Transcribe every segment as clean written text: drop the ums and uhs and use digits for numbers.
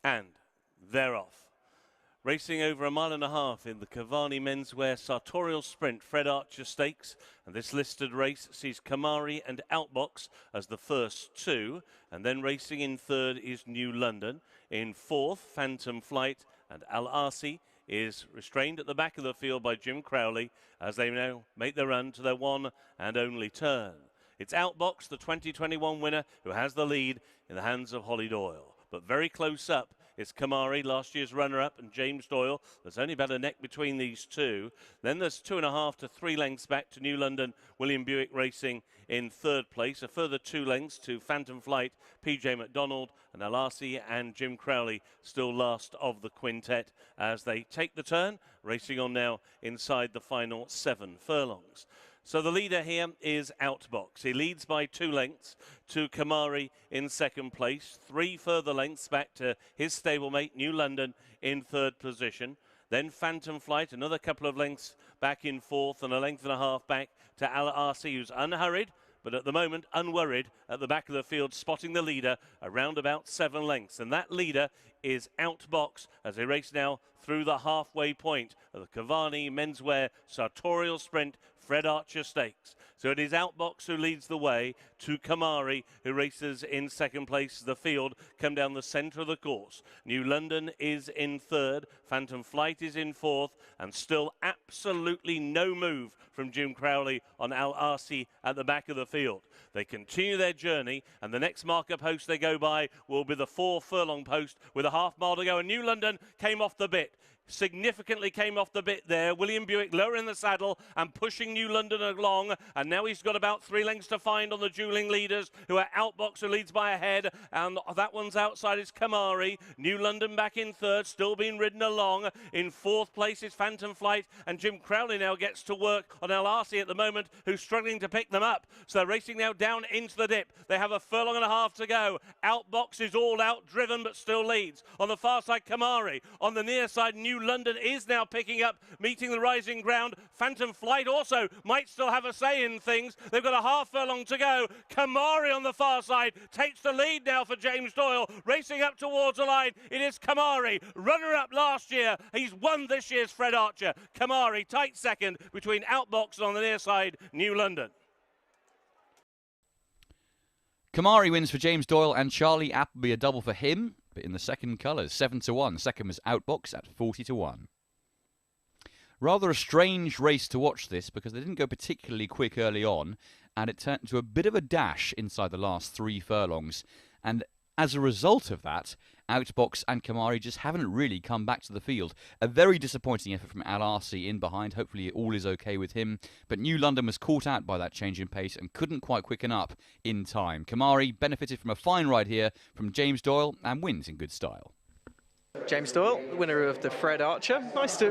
And they're off. Racing over 1.5 miles in the Kemari Menswear Sartorial Sprint Fred Archer Stakes. And this listed race sees Kemari and Outbox as the first two. And then racing in third is New London. In fourth, Phantom Flight, and Al Arsi is restrained at the back of the field by Jim Crowley as they now make the run to their one and only turn. It's Outbox, the 2021 winner, who has the lead in the hands of Holly Doyle. But very close up is Kemari, last year's runner-up, and James Doyle. There's only about a neck between these two. Then there's 2.5 to 3 lengths back to New London, William Buick Racing in third place. A further 2 lengths to Phantom Flight, PJ McDonald, and Alarsi and Jim Crowley still last of the quintet as they take the turn, racing on now inside the final 7 furlongs. So the leader here is Outbox. He leads by 2 lengths to Kemari in second place. 3 further lengths back to his stablemate, New London, in third position. Then Phantom Flight, another couple of lengths back in fourth, and 1.5 lengths back to Al Arsi, who's unhurried, but at the moment unworried at the back of the field, spotting the leader around about 7 lengths. And that leader is Outbox as they race now through the halfway point of the Kemari Menswear Sartorial Sprint Fred Archer Stakes. So it is Outbox who leads the way to Kemari, who races in second place. The field come down the centre of the course. New London is in third, Phantom Flight is in fourth, and still absolutely no move from Jim Crowley on Al Arsi at the back of the field. They continue their journey, and the next marker post they go by will be the 4 furlong post with a half mile to go. And New London came off the bit. Significantly came off the bit there. William Buick lower in the saddle and pushing New London along, and now he's got about 3 lengths to find on the dueling leaders, who are Outbox, who leads by a head, and that one's outside is Kemari. New London back in third, still being ridden along. In fourth place is Phantom Flight, and Jim Crowley now gets to work on Al Arsi at the moment, who's struggling to pick them up. So they're racing now down into the dip. They have 1.5 furlongs to go. Outbox is all out, driven, but still leads. On the far side, Kemari. On the near side, New London is now picking up, meeting the rising ground. Phantom Flight also might still have a say in things. They've got 1/2 furlong to go. Kemari on the far side takes the lead now for James Doyle, racing up towards the line. It is Kemari, runner-up last year. He's won this year's Fred Archer. Kemari, tight second between Outbox and on the near side, New London. Kemari wins for James Doyle and Charlie Appleby, a double for him, but in the second colours, 7-1. Second was Outbox at 40-1. Rather a strange race to watch this because they didn't go particularly quick early on, and it turned into a bit of a dash inside the last 3 furlongs. And as a result of that, Outbox and Kemari just haven't really come back to the field. A very disappointing effort from Al Arsi in behind. Hopefully all is okay with him. But New London was caught out by that change in pace and couldn't quite quicken up in time. Kemari benefited from a fine ride here from James Doyle and wins in good style. James Doyle, winner of the Fred Archer.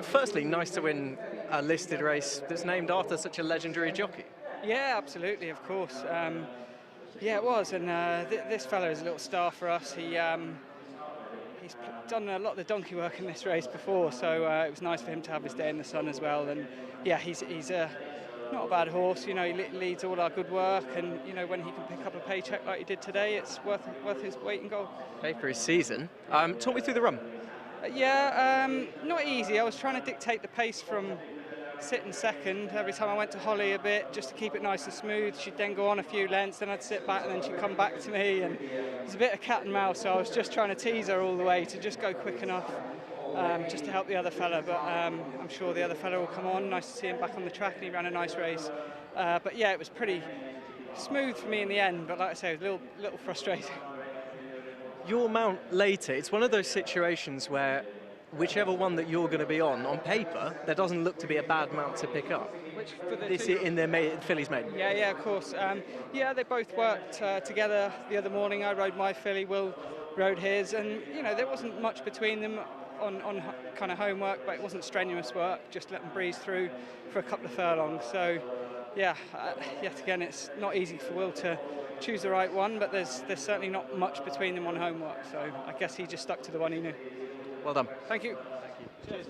Firstly, nice to win a listed race that's named after such a legendary jockey. Yeah, absolutely, of course. Yeah, it was, and this fellow is a little star for us. He's done a lot of the donkey work in this race before, so it was nice for him to have his day in the sun as well. And yeah, he's not a bad horse. You know, he leads all our good work, and you know, when he can pick up a paycheck like he did today, it's worth his weight in gold. Okay, for his season. Talk me through the run. Not easy. I was trying to dictate the pace from sitting second every time I went to Holly a bit, just to keep it nice and smooth. She'd then go on a few lengths, then I'd sit back, and then she'd come back to me, and it was a bit of cat and mouse, so I was just trying to tease her all the way to just go quick enough, just to help the other fella. But I'm sure the other fella will come on. Nice to see him back on the track, and he ran a nice race. But yeah, it was pretty smooth for me in the end, but like I say, it was a little frustrating. Your mount later, it's one of those situations where whichever one that you're going to be on paper, there doesn't look to be a bad mount to pick up. Which for the this in their filly's maiden. Yeah, of course. Yeah, they both worked together the other morning. I rode my filly, Will rode his, and you know, there wasn't much between them on kind of homework, but it wasn't strenuous work. Just let them breeze through for a couple of furlongs. So yeah, yet again, it's not easy for Will to choose the right one, but there's certainly not much between them on homework. So I guess he just stuck to the one he knew. Well done. Thank you. Thank you. Cheers.